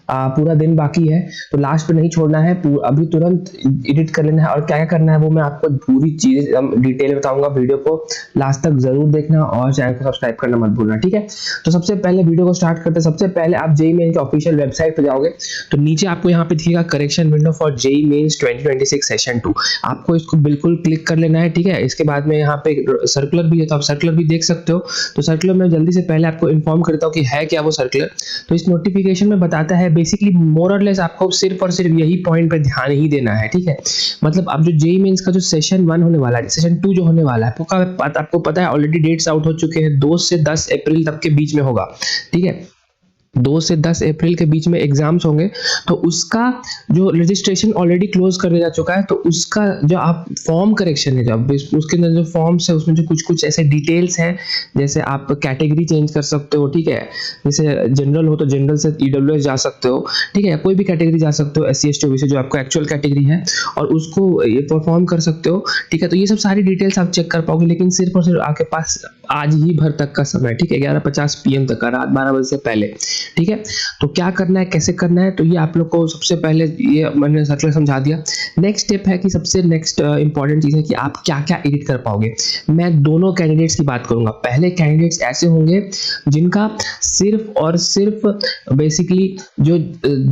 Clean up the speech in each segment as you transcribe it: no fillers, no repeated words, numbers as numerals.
पूरा दिन बाकी है, तो लास्ट पे नहीं छोड़ना है, अभी तुरंत एडिट कर लेना है। और क्या क्या करना है वो मैं आपको पूरी चीजें डिटेल बताऊंगा। वीडियो को लास्ट तक जरूर देखना और चैनल को सब्सक्राइब करना मत भूलना, ठीक है। तो सबसे पहले वीडियो को स्टार्ट करते हैं। सबसे पहले आप जेईई मेन के ऑफिशियल वेबसाइट पे जाओगे तो नीचे आपको यहाँ पे दिखेगा correction window for JEE mains 2026 session 2। आपको इसको बिल्कुल क्लिक कर लेना है, ठीक है। इसके बाद में यहाँ पे सर्कुलर भी है, तो आप सर्कुलर भी देख सकते हो। तो सर्कुलर में जल्दी से पहले आपको इन्फॉर्म करता हूँ कि है क्या वो सर्कुलर। तो इस नोटिफिकेशन में बताता है बेसिकली मोर और लेस आपको सिर्फ और सिर्फ यही पॉइंट पे ध्यान ही देना है, ठीक है। मतलब अब जो जेईई मेंस का जो सेशन 1 होने वाला है, सेशन 2 जो होने वाला है, आपको पता है ऑलरेडी डेट्स आउट हो चुके हैं। 2 से 10 अप्रैल तक के बीच में होगा, ठीक है। 2 से 10 अप्रैल के बीच में एग्जाम्स होंगे। तो उसका जो रजिस्ट्रेशन ऑलरेडी क्लोज कर दिया जा चुका है, तो उसका जो आप फॉर्म करेक्शन है, जब उसके अंदर जो फॉर्म्स है उसमें जो कुछ ऐसे डिटेल्स हैं, जैसे आप कैटेगरी चेंज कर सकते हो, ठीक है। जैसे जनरल हो तो जनरल से ईडब्ल्यूएस जा सकते हो, ठीक है। कोई भी कैटेगरी जा सकते हो, एससी एसटी ओबीसी जो आपका एक्चुअल कैटेगरी है, और उसको ये परफॉर्म कर सकते हो, ठीक है। तो ये सब सारी डिटेल्स आप चेक कर पाओगे, लेकिन सिर्फ और सिर्फ आपके पास आज ही भर तक का समय, ठीक है। 11:50 PM तक का, रात 12 बजे से पहले, ठीक है। तो क्या करना है, कैसे करना है, तो ये आप लोग को सबसे पहले ये मैंने सर्कुलर समझा दिया। नेक्स्ट स्टेप है कि सबसे नेक्स्ट इंपॉर्टेंट चीज है कि आप क्या क्या एडिट कर पाओगे। मैं दोनों कैंडिडेट्स की बात करूंगा। पहले कैंडिडेट्स ऐसे होंगे जिनका सिर्फ और सिर्फ बेसिकली जो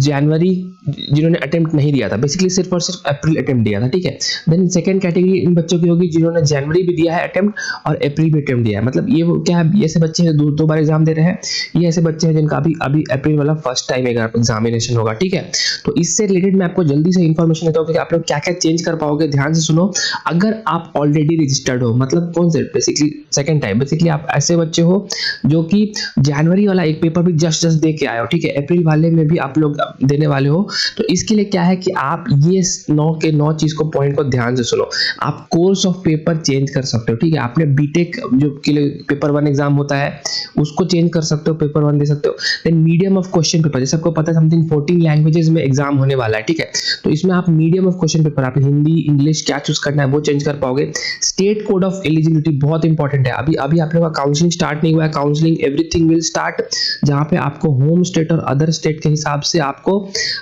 जनवरी जिन्होंने अटेम्प्ट नहीं दिया था, बेसिकली सिर्फ और सिर्फ अप्रैल अटेम्प्ट दिया था, ठीक है। देन सेकंड कैटेगरी इन बच्चों की होगी जिन्होंने जनवरी भी दिया है अटेम्प्ट और अप्रैल भी अटेम्प्ट दिया है। मतलब ये वो क्या है, ऐसे बच्चे हैं दो बार एग्जाम दे रहे हैं, ये ऐसे बच्चे हैं जिनका अभी अप्रैल वाला फर्स्ट टाइम एग्जामिनेशन होगा, ठीक है। तो इससे रिलेटेड मैं आपको जल्दी से इंफॉर्मेशन देता हूँ कि आप लोग क्या क्या चेंज कर पाओगे। ध्यान से सुनो। अगर आप ऑलरेडी रजिस्टर्ड हो, मतलब कौन से बेसिकली सेकंड टाइम, बेसिकली आप ऐसे बच्चे हो जो कि जनवरी वाला एक पेपर भी जस्ट दे के आए हो, ठीक है, अप्रैल वाले में भी आप लोग देने वाले हो, तो इसके लिए क्या है कि आप ये 9 के 9 चीज को पॉइंट को ध्यान से सुनो। आप कोर्स ऑफ पेपर चेंज कर सकते हो, ठीक है। आपने बीटेक जो के लिए पेपर 1 एग्जाम होता है उसको चेंज कर सकते हो, पेपर 1 दे सकते हो। Then medium of question paper, जैसे आपको पता है समथिंग 14 लैंग्वेजेस में एग्जाम होने वाला है, ठीक है। तो इसमें आप मीडियम ऑफ क्वेश्चन पेपर, आप हिंदी इंग्लिश क्या चूज करना है वो चेंज कर पाओगे। स्टेट कोड ऑफ एलिजिबिलिटी बहुत इंपॉर्टेंट है। अभी आप लोगों का काउंसलिंग स्टार्ट नहीं हुआ है, काउंसलिंग एवरीथिंग विल स्टार्ट, जहां पे आपको होम स्टेट और अदर स्टेट के हिसाब से आपको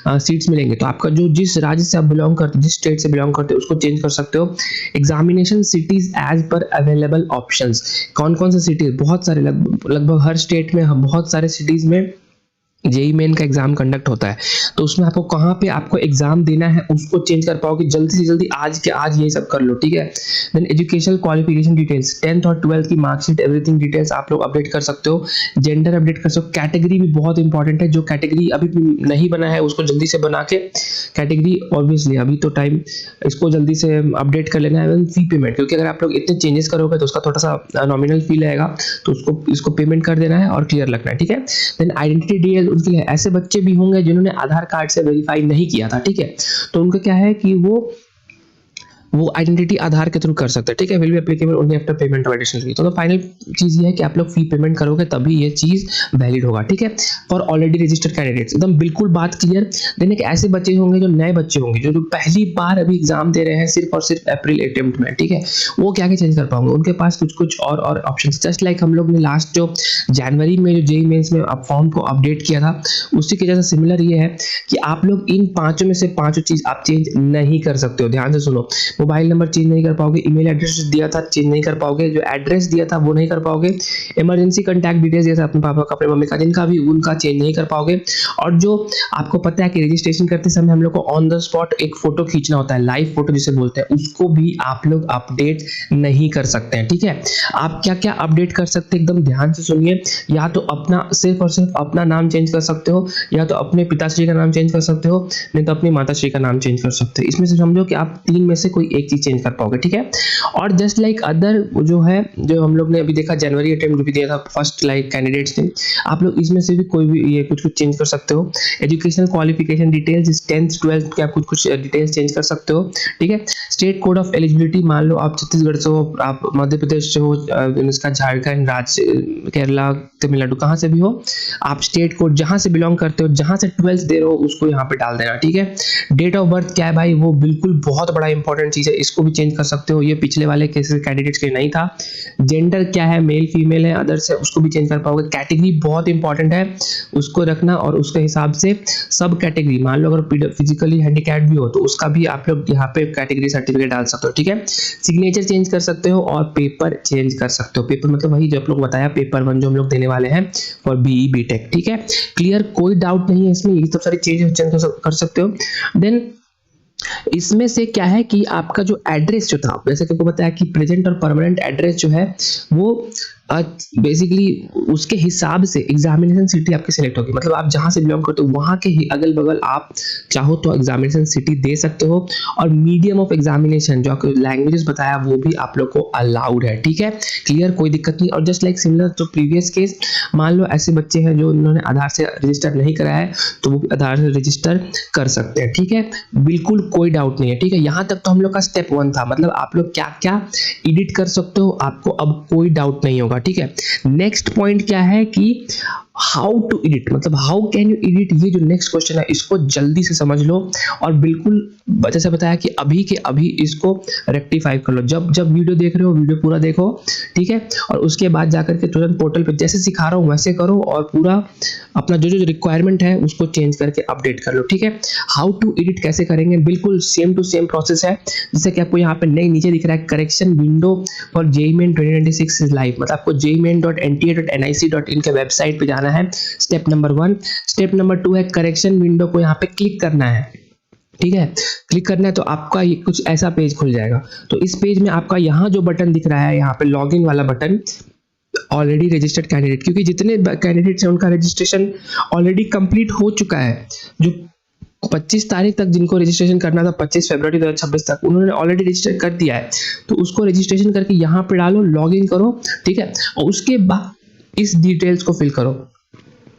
सीट्स मिलेंगे। तो आपका जो जिस राज्य से आप बिलोंग करते, जिस स्टेट से बिलोंग करते हो उसको चेंज कर सकते हो। Examination cities as per available options, कौन कौन से सिटीज, बहुत सारे, लगभग हर स्टेट में बहुत सारे सिटीज में जेईई मेन का एग्जाम कंडक्ट होता है। तो उसमें आपको कहाँ पे आपको एग्जाम देना है उसको चेंज कर पाओगे। जल्दी से जल्दी आज के आज ये सब कर लो, ठीक है। Then educational qualification details, 10th और 12th की मार्कशीट एवरीथिंग डिटेल्स आप लोग अपडेट कर सकते हो। जेंडर अपडेट कर सकते हो। कैटेगरी भी बहुत इंपॉर्टेंट है, जो कैटेगरी अभी नहीं बना है उसको जल्दी से बना के कैटेगरी, ऑब्वियसली अभी तो टाइम, इसको जल्दी से अपडेट कर लेना है। फी पेमेंट, क्योंकि अगर आप लोग इतने चेंजेस करोगे तो उसका थोड़ा सा नॉमिनल फी लगेगा, तो इसको पेमेंट कर देना है और क्लियर रखना है, ठीक है। देन आइडेंटिटी डिटेल, उनके लिए ऐसे बच्चे भी होंगे जिन्होंने आधार कार्ड से वेरीफाई नहीं किया था, ठीक है। तो उनका क्या है कि वो आइडेंटिटी आधार के थ्रू कर सकते हैं, ठीक है। Will be applicable only after payment of additional fee. तो फाइनल चीज ये है कि आप लोग फी पेमेंट करोगे तभी ये चीज वैलिड होगा, ठीक है। फॉर ऑलरेडी रजिस्टर्ड कैंडिडेट्स, एकदम बिल्कुल बात क्लियर। देन एक ऐसे बच्चे होंगे जो नए बच्चे होंगे जो पहली बार अभी एग्जाम दे रहे हैं सिर्फ और सिर्फ अप्रैल अटेम्प्ट में, ठीक है। वो क्या क्या चेंज कर पाओगे, उनके पास कुछ और ऑप्शन, जस्ट लाइक हम लोग ने लास्ट जो जनवरी में जो जेईई मेंस में आप फॉर्म को अपडेट किया था उसी के जैसा सिमिलर ये है कि आप लोग इन पांचों में से पांचों चीज आप चेंज नहीं कर सकते हो। ध्यान से सुनो। मोबाइल नंबर चेंज नहीं कर पाओगे, ईमेल एड्रेस दिया था चेंज नहीं कर पाओगे, जो एड्रेस दिया था वो नहीं कर पाओगे, इमरजेंसी कांटेक्ट डिटेल्स दिया था अपने पापा का अपने मम्मी का जिनका भी, उनका चेंज नहीं कर पाओगे। और जो आपको पता है कि रजिस्ट्रेशन करते समय हम लोग को ऑन द स्पॉट एक फोटो खींचना होता है, लाइव फोटो जिसे बोलते हैं, उसको भी आप लोग अपडेट नहीं कर सकते हैं, ठीक है। आप क्या क्या अपडेट कर सकते हैं एकदम ध्यान से सुनिए। या तो अपना सिर्फ और सिर्फ अपना नाम चेंज कर सकते हो, या तो अपने पिताश्री का नाम चेंज कर सकते हो, नहीं तो अपनी माताश्री का नाम चेंज कर सकते हो। इसमें से समझो कि आप 3 में से कोई एक चीज चेंज कर पाओगे, ठीक है। और जस्ट लाइक अदर जो है, जो हम लोग ने अभी देखा जनवरी अटेम्प्ट भी दिया था फर्स्ट लाइक कैंडिडेट्स ने, आप लोग इसमें से भी कोई भी ये कुछ चेंज कर सकते हो। Educational qualification details, 10th 12th के आप कुछ डिटेल्स चेंज कर सकते हो, ठीक है। स्टेट कोड ऑफ एलिजिबिलिटी, मान लो आप छत्तीसगढ़ से हो, आप मध्य प्रदेश से हो, इसका झारखंड, राज्य, केरला, तमिलनाडु, कहाँ से भी हो, आप स्टेट कोड जहां से बिलोंग करते हो, जहां से 12th दे रहे हो उसको यहाँ पे डाल देना, ठीक है। डेट ऑफ बर्थ क्या है भाई, वो बिल्कुल बहुत बड़ा इंपॉर्टेंट चीज़ है, इसको भी चेंज कर सकते हो, ये पिछले वाले केसेस कैंडिडेट्स के लिए नहीं था। जेंडर क्या है, मेल फीमेल है अदर्स है, उसको भी चेंज कर पाओगे। कैटेगरी बहुत इंपॉर्टेंट है, उसको रखना, और उसके हिसाब से सब कैटेगरी, मान लो अगर फिजिकली हैंडीकैप्ड भी हो तो उसका भी आप लोग यहाँ पे कैटेगरी सर्टिफिकेट डाल सकते हो, ठीक है। सिग्नेचर चेंज कर सकते हो और पेपर चेंज कर सकते हो। पेपर मतलब वही जो आप लोग बताया, पेपर 1 जो हम लोग देने वाले हैं फॉर बीई बीटेक, ठीक है। क्लियर, कोई डाउट नहीं है इसमें, ये सब सारी चीजें चेंज कर सकते हो। देन इसमें से क्या है कि आपका जो एड्रेस जो था, जैसे कि आपको बताया कि प्रेजेंट और परमानेंट एड्रेस जो है वो बेसिकली उसके हिसाब से एग्जामिनेशन सिटी आपकी सिलेक्ट होगी। मतलब आप जहां से बिलोंग करते हो वहां के ही अगल बगल आप चाहो तो एग्जामिनेशन सिटी दे सकते हो, और मीडियम ऑफ एग्जामिनेशन जो आपको लैंग्वेजेस बताया वो भी आप लोग को अलाउड है, ठीक है। क्लियर, कोई दिक्कत नहीं। और जस्ट लाइक सिमिलर तो प्रीवियस केस, मान लो ऐसे बच्चे हैं जो इन्होंने आधार से रजिस्टर नहीं कराया है तो वो आधार से रजिस्टर कर सकते हैं, ठीक है। बिल्कुल कोई डाउट नहीं है, ठीक है। यहाँ तक तो हम लोग का स्टेप 1 था, मतलब आप लोग क्या क्या एडिट कर सकते हो, आपको अब कोई डाउट नहीं होगा, ठीक है। नेक्स्ट पॉइंट क्या है कि हाउ टू एडिट, मतलब हाउ कैन यू एडिट, ये जो नेक्स्ट क्वेश्चन है इसको जल्दी से समझ लो, और बिल्कुल जैसे बताया कि अभी के अभी इसको रेक्टिफाई कर लो। जब वीडियो देख रहे हो वीडियो पूरा देखो, ठीक है, और उसके बाद जाकर के तुरंत पोर्टल पे जैसे सिखा रहा हूँ वैसे करो, और पूरा अपना जो जो रिक्वायरमेंट है उसको चेंज करके अपडेट कर लो, ठीक है। हाउ टू एडिट कैसे करेंगे, बिल्कुल सेम टू सेम प्रोसेस है, जैसे कि आपको यहाँ पे नीचे दिख रहा है correction window for JEE Main 2026 is live, मतलब आपको jeimain.nta.nic.in के वेबसाइट पे जाना है, स्टेप नंबर 1। स्टेप नंबर 2 है करेक्शन विंडो को यहाँ पे क्लिक करना है, ठीक है। क्लिक करना है तो आपका ये कुछ ऐसा पेज खुल जाएगा। तो इस पेज में आपका यहाँ जो बटन दिख रहा है, यहाँ पे लॉगिन वाला बटन, ऑलरेडी रजिस्टर्ड कैंडिडेट, क्योंकि जितने कैंडिडेट्स हैं उनका रजिस्ट्रेशन ऑलरेडी कंप्लीट हो चुका है। जो 25 तारीख तक जिनको रजिस्ट्रेशन करना था, 25 फरवरी 2026 तक, उन्होंने ऑलरेडी रजिस्टर कर दिया है, तो उसको रजिस्ट्रेशन करके यहाँ पे डालो, लॉगिन करो, ठीक है। और उसके बाद इस डिटेल्स को फिल करो,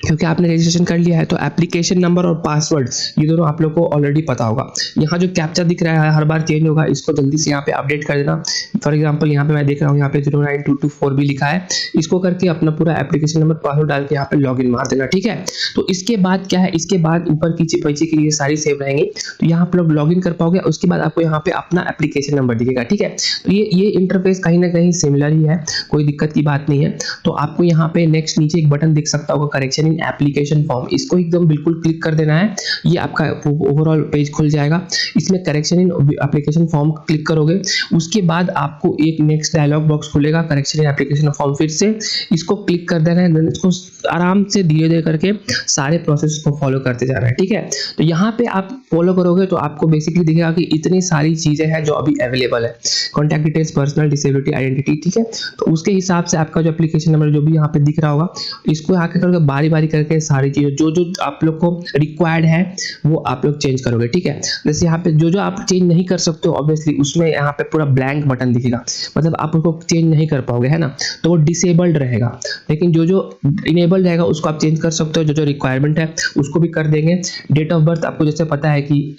क्योंकि आपने रजिस्ट्रेशन कर लिया है तो एप्लीकेशन नंबर और पासवर्ड ये दोनों आप लोग को ऑलरेडी पता होगा। यहाँ जो कैप्चा दिख रहा है हर बार चेंज होगा, इसको जल्दी से यहाँ पे अपडेट कर देना। फॉर एग्जांपल यहाँ पे मैं देख रहा हूँ यहाँ पे 09224 भी लिखा है, इसको करके अपना पूरा एप्लीकेशन नंबर पासवर्ड डाल के यहाँ पे लॉगिन मार देना, ठीक है। तो इसके बाद क्या है, इसके बाद ऊपर की पीछे की ये सारी सेव रहेंगी, तो यहाँ पे लोग लॉगिन कर पाओगे। उसके बाद आपको यहाँ पे अपना एप्लीकेशन नंबर दिखेगा, ठीक है। तो ये इंटरफेस कहीं ना कहीं सिमिलर ही है, कोई दिक्कत की बात नहीं है। तो आपको यहाँ पे नेक्स्ट नीचे एक बटन दिख सकता होगा करेक्शन इन एप्लीकेशन फॉर्म, इसको एकदम बिल्कुल क्लिक कर देना है, ये आपका ओवरऑल पेज खुल जाएगा। इसमें correction in application form click करोगे, उसके बाद आपको एक नेक्स्ट डायलॉग बॉक्स खुलेगा, करेक्शन इन एप्लीकेशन फॉर्म, फिर से इसको क्लिक कर देना है। इसको आराम से धीरे धीरे करके सारे प्रोसेस को फॉलो करते जाना है, ठीक है। तो यहाँ पे आप फॉलो करोगे तो आपको बेसिकली दिखेगा कि इतनी सारी चीजें हैं जो अभी अवेलेबल है, contact details, personal, disability, identity, ठीक है। तो उसके हिसाब से आपका जो एप्लीकेशन नंबर जो भी यहाँ पे दिख रहा होगा, इसको आके करके बारी बारी करके सारी चीजें जो जो आप लोग को रिक्वायर्ड है वो आप लोग चेंज करोगे, ठीक है। जैसे यहाँ पे जो जो आप चेंज नहीं कर सकते हो ऑब्वियसली उसमें यहाँ पे पूरा ब्लैंक बटन दिखेगा, मतलब आप उसको चेंज नहीं कर पाओगे, है ना, तो वो डिसेबल्ड रहेगा। लेकिन जो जो इनेबल्ड रहेगा उसको आप चेंज कर सकते हो, जो जो रिक्वायरमेंट है उसको भी कर देंगे। डेट ऑफ बर्थ आपको जैसे पता है कि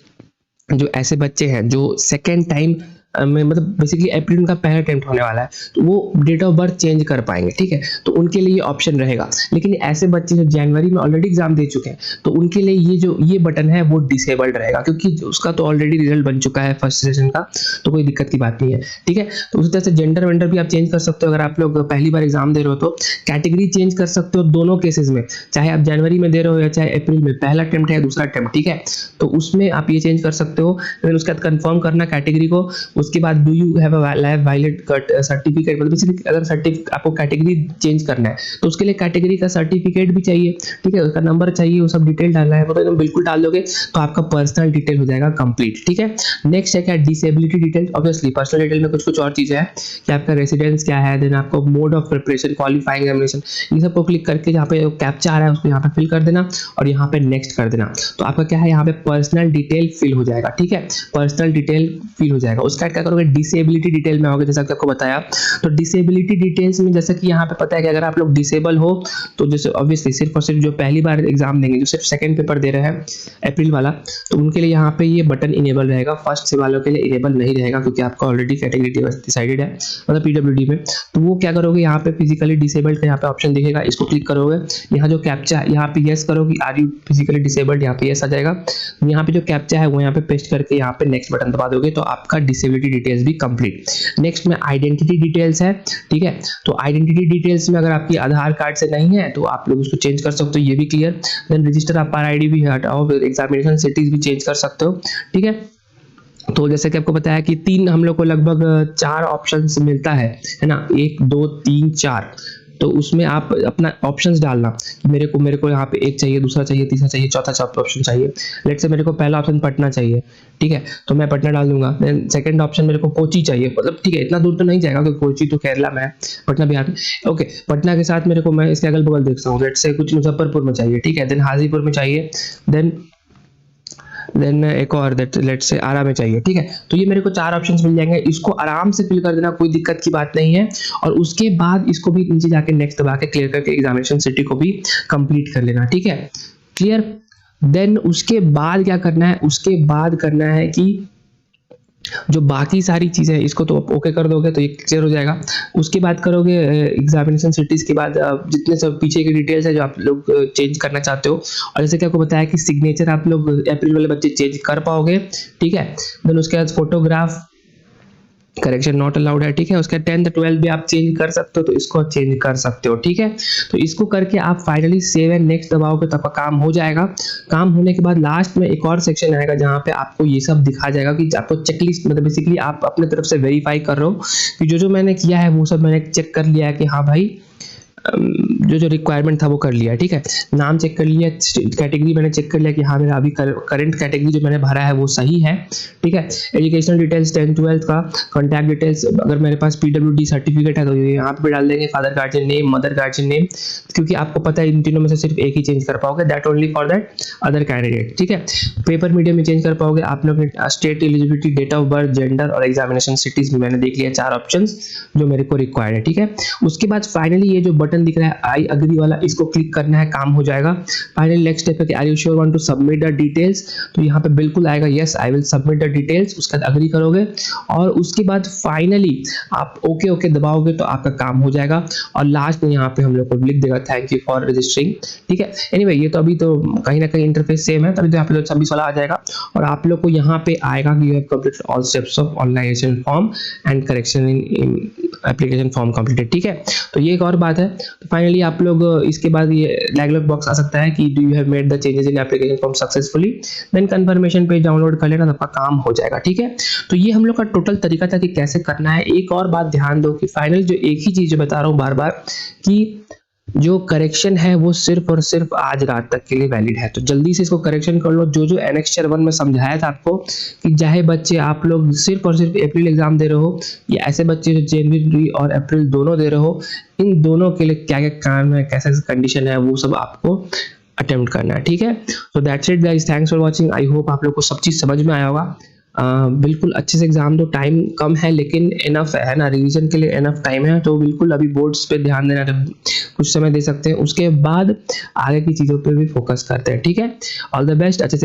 जो ऐसे बच्चे हैं जो सेकेंड टाइम में, मतलब बेसिकली अप्रैल उनका पहला अटेम्प्ट होने वाला है, तो वो डेट ऑफ बर्थ चेंज कर पाएंगे, ठीक है। तो उनके लिए ये ऑप्शन रहेगा। लेकिन ऐसे बच्चे जो जनवरी में ऑलरेडी एग्जाम दे चुके हैं तो उनके लिए ये बटन है वो डिसेबल्ड रहेगा, क्योंकि उसका तो ऑलरेडी रिजल्ट बन चुका है फर्स्ट सेशन का, तो कोई दिक्कत की बात नहीं है, ठीक है। तो उसी तरह से जेंडर वेंडर भी आप चेंज कर सकते हो। अगर आप लोग पहली बार एग्जाम दे रहे हो तो कैटेगरी चेंज कर सकते हो दोनों केसेस में, चाहे आप जनवरी में दे रहे हो या चाहे अप्रैल में, पहला अटेम्प्ट है या दूसरा अटेम्प्ट, ठीक है। तो उसमें आप ये चेंज कर सकते हो। लेकिन उसके बाद कंफर्म करना कैटेगरी को, उसके बाद do you have a live valid certificate, मतलब बेसिकली अगर सर्टिफिकेट आपको कैटेगरी चेंज करना है तो उसके लिए कैटेगरी का सर्टिफिकेट भी चाहिए, ठीक है, उसका नंबर चाहिए, वो सब डिटेल डालना है, वो तो एकदम बिल्कुल डाल दोगे तो आपका पर्सनल डिटेल हो जाएगा कंप्लीट, ठीक है। नेक्स्ट है क्या, disability detail. Obviously personal detail में कुछ और चीजें हैं कि आपका रेसिडेंस क्या है, देन आपको mode of preparation, qualifying examination, ये सबको क्लिक करके जहाँ पे कैप्चा आ रहा है उसको यहाँ पे फिल कर देना और यहाँ पे नेक्स्ट कर देना। तो आपका क्या है, यहाँ पे पर्सनल डिटेल फिल हो जाएगा, ठीक है, पर्सनल डिटेल फिल हो जाएगा। उसका क्या करोगे, डिसेबिलिटी डिटेल में आओगे, जैसा कि आपको बताया। तो डिसेबिलिटी डिटेल्स में जैसा कि यहाँ पे पता है कि अगर आप लोग डिसेबल हो तो जैसे ऑब्वियसली सिर्फ और सिर्फ जो पहली बार एग्जाम देंगे, जो सिर्फ सेकंड पेपर दे रहे हैं अप्रैल वाला, तो उनके लिए यहाँ पे ये बटन इनेबल रहेगा। फर्स्ट से वालों के लिए इनेबल नहीं रहेगा क्योंकि आपका ऑलरेडी कैटेगरी डिसाइडेड है, मतलब पीडब्ल्यूडी में। तो वो क्या करोगे, यहाँ पे फिजिकली डिसेबल्ड का यहाँ पे ऑप्शन दिखेगा, इसको क्लिक करोगे, यहाँ जो कैप्चा है यहाँ पे यस करो कि आर यू फिजिकली डिसेबल्ड, यहाँ पे यस आ जाएगा। यहाँ पे जो कैप्चा है वो यहाँ पे पेस्ट करके यहाँ पे नेक्स्ट बटन दबा दोगे तो आपका डिसेबिलिटी सिक्योरिटी डिटेल्स भी कंप्लीट। नेक्स्ट में आइडेंटिटी डिटेल्स है, ठीक है। तो आइडेंटिटी डिटेल्स में अगर आपकी आधार कार्ड से नहीं है तो आप लोग उसको चेंज कर सकते हो, ये भी clear. Then register of ID भी हटाओ, फिर एग्जामिनेशन सिटीज भी चेंज कर सकते हो, ठीक है। तो जैसे कि आपको बताया कि 3 हम लोग को लगभग 4 ऑप्शंस मिलता है ना, 1 2 3 4। तो उसमें आप अपना ऑप्शंस डालना कि मेरे को यहाँ पे 1 चाहिए, दूसरा चाहिए, तीसरा चाहिए, चौथा ऑप्शन चाहिए। लेट्स से मेरे को पहला ऑप्शन पटना चाहिए, ठीक है, तो मैं पटना डाल दूंगा। देन सेकंड ऑप्शन मेरे को कोची चाहिए, मतलब ठीक है इतना दूर तो नहीं जाएगा क्योंकि कोची तो केरला में है, पटना बिहार में। ओके, पटना के साथ मेरे को, मैं इसके अगल बगल देखता हूँ, लेट्स से कुछ मुजफ्फरपुर में चाहिए, ठीक है, देन हाजीपुर में चाहिए, देन एक और लेट्स से आरा में चाहिए, ठीक है। तो ये मेरे को 4 ऑप्शंस मिल जाएंगे, इसको आराम से फिल कर देना, कोई दिक्कत की बात नहीं है। और उसके बाद इसको भी नीचे जाके नेक्स्ट दबा के क्लियर करके एग्जामिनेशन सिटी को भी कंप्लीट कर लेना, ठीक है, क्लियर। देन उसके बाद क्या करना है, उसके बाद करना है कि जो बाकी सारी चीजें इसको तो आप ओके कर दोगे तो ये क्लियर हो जाएगा। उसके बाद करोगे एग्जामिनेशन सिटीज के बाद जितने सब पीछे की डिटेल्स है जो आप लोग चेंज करना चाहते हो, और जैसे कि आपको बताया कि सिग्नेचर आप लोग अप्रैल वाले बच्चे चेंज कर पाओगे, ठीक है। देन उसके बाद फोटोग्राफ करेक्शन नॉट अलाउड है, ठीक है। उसके 10th 12th भी आप चेंज कर सकते हो, तो इसको चेंज कर सकते हो, ठीक है। तो इसको करके आप फाइनली सेव एंड नेक्स्ट दबाओगे तो आपका काम हो जाएगा। काम होने के बाद लास्ट में एक और सेक्शन आएगा जहां पे आपको ये सब दिखा जाएगा कि आपको चेकलिस्ट, मतलब बेसिकली आप अपने तरफ से वेरीफाई कर रहे हो कि जो मैंने किया है वो सब मैंने चेक कर लिया है कि हाँ भाई जो रिक्वायरमेंट था वो कर लिया, ठीक है। नाम चेक कर लिया, कैटेगरी मैंने चेक कर लिया कि हाँ मेरा अभी करंट कैटेगरी जो मैंने भरा है वो सही है, ठीक है। एजुकेशनल डिटेल्स 10th 12th का, कॉन्टैक्ट डिटेल्स, अगर मेरे पास PWD सर्टिफिकेट है तो ये यहाँ पे डाल देंगे, father guardian name, mother guardian name, क्योंकि आपको पता है इन तीनों में से सिर्फ एक ही चेंज कर पाओगे, that only for that other candidate, ठीक है। पेपर मीडियम में चेंज कर पाओगे आप लोग, state eligibility, date of birth, gender और एग्जामिनेशन सिटीज में मैंने देख लिया 4 ऑप्शंस जो मेरे को रिक्वायर्ड है, ठीक है। उसके बाद फाइनली ये जो बटन दिख रहा है आई अग्री वाला, इसको क्लिक करना है, काम हो जाएगा। फाइनली नेक्स्ट स्टेप है कि are you sure want to submit the details, तो यहाँ पे बिल्कुल आएगा yes I will submit the details, उसके बाद अग्री करोगे और उसके बाद फाइनली आप ओके ओके दबाओगे तो आपका काम हो जाएगा। और लास्ट में यहाँ पे हम लोग को लिख देगा थैंक यू फॉर रजिस्टरिंग, ठीक है। एनीवे ये तो अभी तो कहीं ना कहीं इंटरफेस सेम है, तभी तो यहाँ पे 26 वाला आ जाएगा और आप लोग को यहाँ पे आएगा कि you have completed all steps of onlinisation form and correction in application form completed, ठीक है। तो ये एक और बात है। तो फाइनली आप लोग इसके बाद ये लैगलॉग बॉक्स आ सकता है कि do you have made the changes in application form successfully, then confirmation page download कर लेना, आपका काम हो जाएगा, ठीक है। तो ये हम लोग का टोटल तरीका था कि कैसे करना है। एक और बात ध्यान दो कि फाइनल जो एक ही चीज बता रहा हूँ बार बार कि जो करेक्शन है वो सिर्फ और सिर्फ आज रात तक के लिए वैलिड है, तो जल्दी से इसको करेक्शन कर लो। जो एनेक्स्चर 1 में समझाया था आपको कि चाहे बच्चे आप लोग सिर्फ और सिर्फ अप्रैल एग्जाम दे रहे हो या ऐसे बच्चे जो जनवरी और अप्रैल दोनों दे रहे हो, इन दोनों के लिए क्या क्या काम है, कैसे कंडीशन है, वो सब आपको अटेम्प्ट करना है, ठीक है। तो that's it guys, thanks for watching. I hope आप लोग को सब चीज समझ में आया होगा। बिल्कुल अच्छे से एग्जाम दो, टाइम कम है लेकिन इनफ है ना, रिवीजन के लिए इनफ टाइम है, तो बिल्कुल अभी बोर्ड्स पे ध्यान देना, कुछ समय दे सकते हैं, उसके बाद आगे की चीजों पे भी फोकस करते हैं, ठीक है। ऑल द बेस्ट, अच्छे से